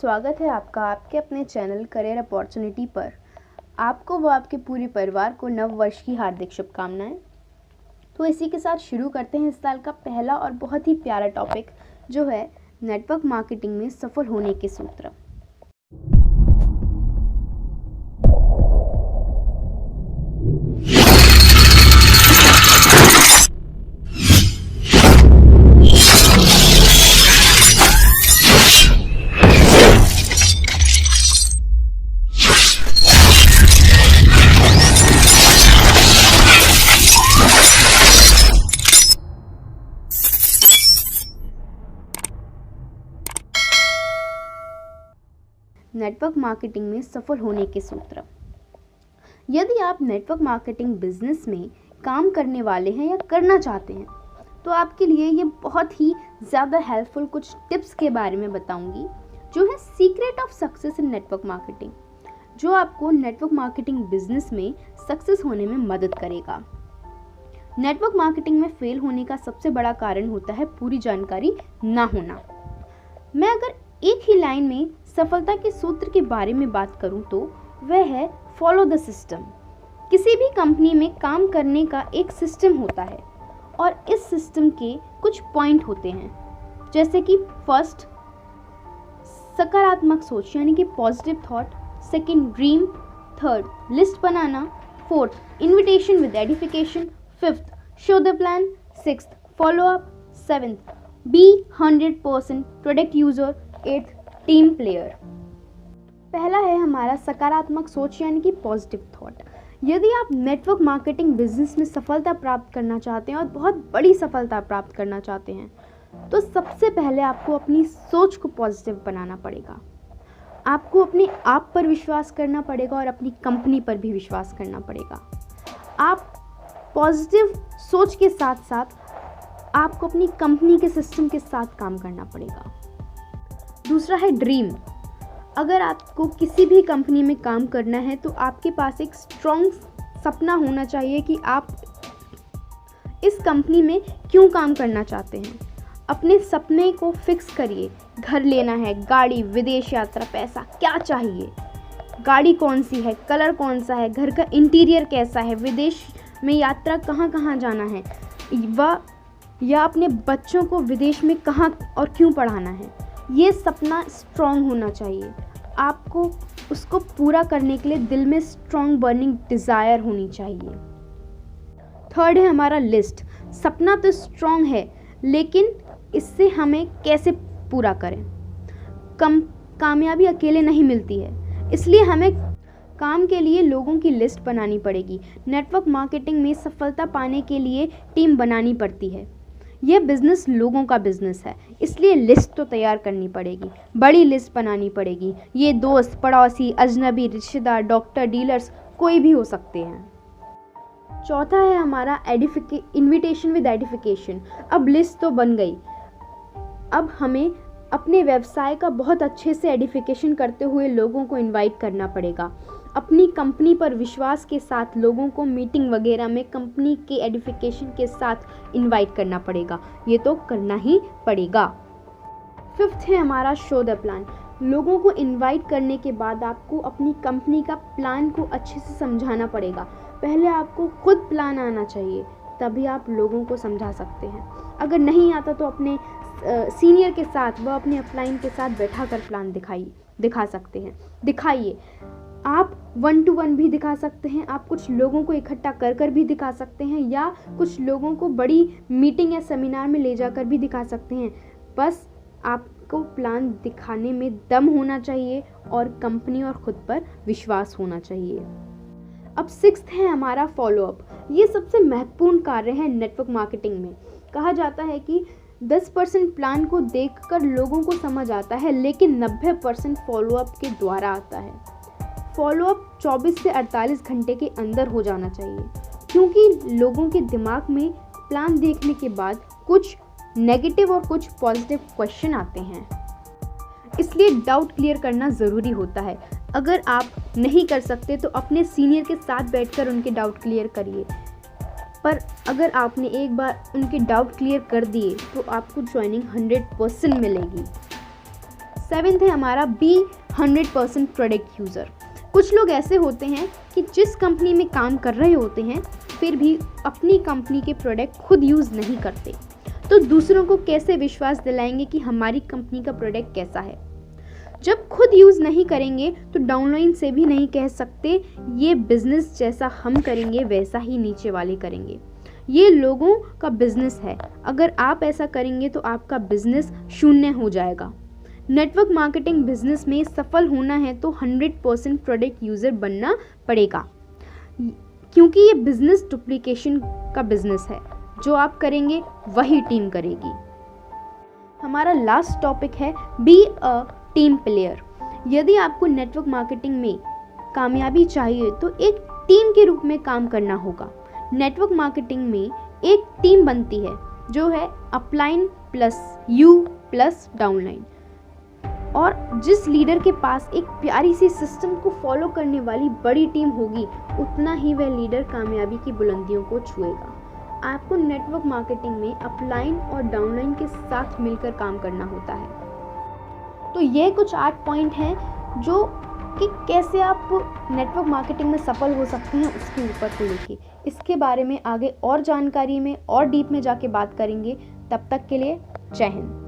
स्वागत है आपका आपके अपने चैनल करियर अपॉर्चुनिटी पर। आपको व आपके पूरे परिवार को नव वर्ष की हार्दिक शुभकामनाएं। तो इसी के साथ शुरू करते हैं इस साल का पहला और बहुत ही प्यारा टॉपिक, जो है नेटवर्क मार्केटिंग में सफल होने के सूत्र। नेटवर्क मार्केटिंग में सफल होने के सूत्र। यदि आप नेटवर्क मार्केटिंग बिजनेस में काम करने वाले हैं या करना चाहते हैं, तो आपके लिए ये बहुत ही ज़्यादा हेल्पफुल कुछ टिप्स के बारे में बताऊंगी, जो है secret of success in network marketing, जो आपको नेटवर्क मार्केटिंग बिजनेस में सक्सेस होने में मदद करेगा। नेटवर्क मार्केटिंग में फेल होने का सबसे बड़ा कारण होता है पूरी जानकारी ना होना। मैं अगर एक ही लाइन में सफलता के सूत्र के बारे में बात करूं तो वह है फॉलो द सिस्टम। किसी भी कंपनी में काम करने का एक सिस्टम होता है और इस सिस्टम के कुछ पॉइंट होते हैं, जैसे कि फर्स्ट, सकारात्मक सोच यानी कि positive thought, second dream, third list बनाना, fourth invitation with edification, fifth show the plan, sixth follow up, seventh be 100% product user, eighth team player. पहला है हमारा सकारात्मक सोच यानी कि पॉजिटिव थॉट। यदि आप नेटवर्क मार्केटिंग बिजनेस में सफलता प्राप्त करना चाहते हैं और बहुत बड़ी सफलता प्राप्त करना चाहते हैं, तो सबसे पहले आपको अपनी सोच को पॉजिटिव बनाना पड़ेगा। आपको अपने आप पर विश्वास करना पड़ेगा और अपनी कंपनी पर भी विश्वास करना पड़ेगा। आप पॉजिटिव सोच के साथ साथ आपको अपनी कंपनी के सिस्टम के साथ काम करना पड़ेगा। दूसरा है ड्रीम। अगर आपको किसी भी कंपनी में काम करना है तो आपके पास एक स्ट्रॉन्ग सपना होना चाहिए कि आप इस कंपनी में क्यों काम करना चाहते हैं। अपने सपने को फिक्स करिए। घर लेना है, गाड़ी, विदेश यात्रा, पैसा, क्या चाहिए, गाड़ी कौन सी है, कलर कौन सा है, घर का इंटीरियर कैसा है, विदेश में यात्रा कहाँ कहाँ जाना है, या अपने बच्चों को विदेश में कहाँ और क्यों पढ़ाना है। ये सपना स्ट्रॉन्ग होना चाहिए। आपको उसको पूरा करने के लिए दिल में स्ट्रॉन्ग बर्निंग डिज़ायर होनी चाहिए। थर्ड है हमारा लिस्ट। सपना तो स्ट्रॉन्ग है, लेकिन इससे हमें कैसे पूरा करें। कामयाबी अकेले नहीं मिलती है, इसलिए हमें काम के लिए लोगों की लिस्ट बनानी पड़ेगी। नेटवर्क मार्केटिंग में सफलता पाने के लिए टीम बनानी पड़ती है। यह बिज़नेस लोगों का बिज़नेस है, इसलिए लिस्ट तो तैयार करनी पड़ेगी, बड़ी लिस्ट बनानी पड़ेगी। ये दोस्त, पड़ोसी, अजनबी, रिश्तेदार, डॉक्टर, डीलर्स कोई भी हो सकते हैं। चौथा है हमारा इन्विटेशन विद एडिफिकेशन। अब लिस्ट तो बन गई, अब हमें अपने व्यवसाय का बहुत अच्छे से एडिफिकेशन करते हुए लोगों को इनवाइट करना पड़ेगा। अपनी कंपनी पर विश्वास के साथ लोगों को मीटिंग वगैरह में कंपनी के एडिफिकेशन के साथ इनवाइट करना पड़ेगा। ये तो करना ही पड़ेगा। फिफ्थ है हमारा शो द प्लान। लोगों को इनवाइट करने के बाद आपको अपनी कंपनी का प्लान को अच्छे से समझाना पड़ेगा। पहले आपको खुद प्लान आना चाहिए, तभी आप लोगों को समझा सकते हैं। अगर नहीं आता तो अपने सीनियर के साथ व अपने अपलाइन के साथ बैठा कर प्लान दिखा सकते हैं। दिखाइए। आप 1-to-1 भी दिखा सकते हैं, आप कुछ लोगों को इकट्ठा कर भी दिखा सकते हैं, या कुछ लोगों को बड़ी मीटिंग या सेमिनार में ले जाकर भी दिखा सकते हैं। बस आपको प्लान दिखाने में दम होना चाहिए और कंपनी और खुद पर विश्वास होना चाहिए। अब सिक्स्थ है हमारा फॉलोअप। ये सबसे महत्वपूर्ण कार्य है नेटवर्क मार्केटिंग में। कहा जाता है कि 10% प्लान को देखकर लोगों को समझ आता है, लेकिन 90% फॉलोअप के द्वारा आता है। फॉलोअप 24 से 48 घंटे के अंदर हो जाना चाहिए, क्योंकि लोगों के दिमाग में प्लान देखने के बाद कुछ नेगेटिव और कुछ पॉजिटिव क्वेश्चन आते हैं, इसलिए डाउट क्लियर करना ज़रूरी होता है। अगर आप नहीं कर सकते तो अपने सीनियर के साथ बैठकर उनके डाउट क्लियर करिए, पर अगर आपने एक बार उनके डाउट क्लियर कर दिए तो आपको ज्वाइनिंग 100% मिलेगी। 7th है हमारा बी 100% प्रोडक्ट यूज़र। कुछ लोग ऐसे होते हैं कि जिस कंपनी में काम कर रहे होते हैं फिर भी अपनी कंपनी के प्रोडक्ट खुद यूज़ नहीं करते, तो दूसरों को कैसे विश्वास दिलाएंगे कि हमारी कंपनी का प्रोडक्ट कैसा है। जब खुद यूज़ नहीं करेंगे तो डाउनलाइन से भी नहीं कह सकते ये बिज़नेस जैसा हम करेंगे वैसा ही नीचे वाले करेंगे। ये लोगों का बिज़नेस है, अगर आप ऐसा करेंगे तो आपका बिज़नेस शून्य हो जाएगा। नेटवर्क मार्केटिंग बिजनेस में सफल होना है तो 100% प्रोडक्ट यूज़र बनना पड़ेगा, क्योंकि ये बिजनेस डुप्लीकेशन का बिजनेस है। जो आप करेंगे वही टीम करेगी। हमारा लास्ट टॉपिक है बी अ टीम प्लेयर। यदि आपको नेटवर्क मार्केटिंग में कामयाबी चाहिए तो एक टीम के रूप में काम करना होगा। नेटवर्क मार्केटिंग में एक टीम बनती है जो है upline plus you plus downline, और जिस लीडर के पास एक प्यारी सी सिस्टम को फॉलो करने वाली बड़ी टीम होगी उतना ही वह लीडर कामयाबी की बुलंदियों को छुएगा। आपको नेटवर्क मार्केटिंग में अपलाइन और डाउनलाइन के साथ मिलकर काम करना होता है। तो ये कुछ 8 पॉइंट हैं जो कि कैसे आप नेटवर्क मार्केटिंग में सफल हो सकते हैं उसके ऊपर को लेके। इसके बारे में आगे और जानकारी में और डीप में जाके बात करेंगे। तब तक के लिए जय हिंद।